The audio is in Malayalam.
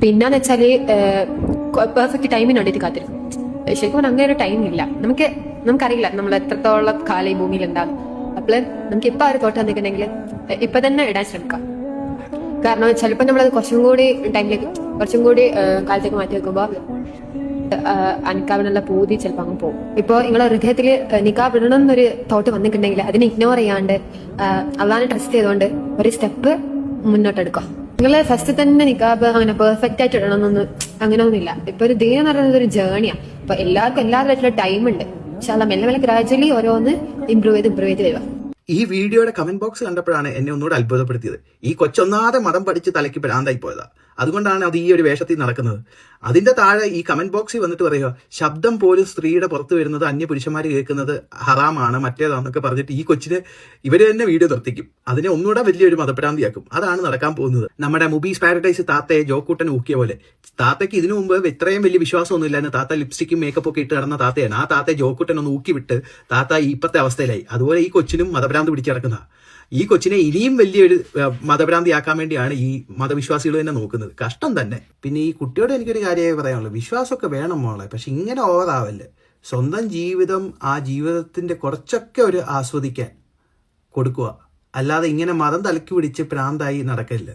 പിന്നെന്ന് വെച്ചാല് പെർഫെക്റ്റ് ടൈമിന് വേണ്ടിയിട്ട് കാത്തിരിക്കും. ശരിക്കും പറഞ്ഞാൽ അങ്ങനെ ഒരു ടൈം ഇല്ല. നമുക്കറിയില്ല നമ്മൾ എത്രത്തോളം കാലം ഈ ഭൂമിയിൽ ഉണ്ടാകും. അപ്പോൾ നമുക്ക് ഇപ്പൊ ഒരു തോട്ടം വന്നിട്ടുണ്ടെങ്കിൽ ഇപ്പൊ തന്നെ ഇടാൻ ശ്രമിക്കാം. കാരണം ചിലപ്പോൾ നമ്മളത് കുറച്ചും കൂടി കാലത്തേക്ക് മാറ്റി വെക്കുമ്പോ നിക്കാബിനുള്ള പൂതി ചിലപ്പോൾ അങ്ങ് പോകും. ഇപ്പൊ നിങ്ങളെ ഹൃദയത്തിൽ നിക്കാബ് ഇടണം എന്നൊരു തോട്ട് വന്നിട്ടുണ്ടെങ്കിൽ അതിനെ ഇഗ്നോർ ചെയ്യാണ്ട് അള്ളാനെ ട്രസ്റ്റ് ചെയ്തുകൊണ്ട് ഒരു സ്റ്റെപ്പ് മുന്നോട്ടെടുക്കുക. നിങ്ങൾ ഫസ്റ്റ് തന്നെ നിക്കാബ് അങ്ങനെ പെർഫെക്റ്റ് ആയിട്ട് ഇടണമെന്നൊന്നും അങ്ങനെയൊന്നുമില്ല. ഇപ്പൊ ഒരു ദീനം എന്ന് പറയുന്നത് ഒരു ജേണിയാണ്. അപ്പൊ എല്ലാവർക്കും എല്ലാവരുടെ ടൈം ഉണ്ട്. പക്ഷെ അല്ല മെല്ലെ ഗ്രാജുവലി ഓരോന്ന് ഇമ്പ്രൂവ് ചെയ്ത് വരിക. ഈ വീഡിയോയുടെ കമന്റ് ബോക്സ് കണ്ടപ്പോഴാണ് എന്നെ ഒന്നുകൂടെ അത്ഭുതപ്പെടുത്തിയത്. ഈ കൊച്ചൊന്നാതെ മതം പഠിച്ച് തലയ്ക്ക് ഭ്രാന്തായി പോയതാ. അതുകൊണ്ടാണ് അത് ഈ ഒരു വേഷത്തിൽ നടക്കുന്നത്. അതിന്റെ താഴെ ഈ കമന്റ് ബോക്സിൽ വന്നിട്ട് പറയുക, ശബ്ദം പോലും സ്ത്രീയുടെ പുറത്ത് വരുന്നത് അന്യപുരുഷന്മാർ കേൾക്കുന്നത് ഹറാമാണ് മറ്റേതാന്നൊക്കെ പറഞ്ഞിട്ട് ഈ കൊച്ചിന് ഇവര് തന്നെ വീഡിയോ നിർത്തിക്കും. അതിനെ ഒന്നുകൂടെ വലിയൊരു മതഭ്രാന്തിയാക്കും. അതാണ് നടക്കാൻ പോകുന്നത്. നമ്മുടെ മുബീസ് പാരഡൈസ് താത്തയെ ജോക്കൂട്ടൻ ഊക്കിയ പോലെ താത്തയ്ക്ക് ഇതിനു മുമ്പ് ഇത്രയും വലിയ വിശ്വാസമൊന്നും ഇല്ലായിരുന്നു. താത്ത ലിപ്സ്റ്റിക്കും മേക്കപ്പ് ഒക്കെ ഇട്ട് നടന്ന താത്തയാണ്. ആ താത്തയെ ജോക്കൂട്ടൻ ഒന്ന് ഊക്കി വിട്ട് താത്ത ഇപ്പത്തെ അവസ്ഥയിലായി. അതുപോലെ ഈ കൊച്ചിനും മതഭ്രാന്തി പിടിച്ചിറക്കുന്ന ഈ കൊച്ചിനെ ഇനിയും വലിയൊരു മതഭ്രാന്തിയാക്കാൻ വേണ്ടിയാണ് ഈ മതവിശ്വാസികൾ തന്നെ നോക്കുന്നത്. കഷ്ടം തന്നെ. പിന്നെ ഈ കുട്ടിയോട് എനിക്കൊരു കാര്യമേ പറയാനുള്ളൂ, വിശ്വാസമൊക്കെ വേണം മോളെ, പക്ഷെ ഇങ്ങനെ ഓവറാവല്ലേ. സ്വന്തം ജീവിതം ആ ജീവിതത്തിന്റെ കുറച്ചൊക്കെ ഒരു ആസ്വദിക്കാൻ കൊടുക്കുക, അല്ലാതെ ഇങ്ങനെ മതം തലക്കി പിടിച്ച് പ്രാന്തായി നടക്കരുത്.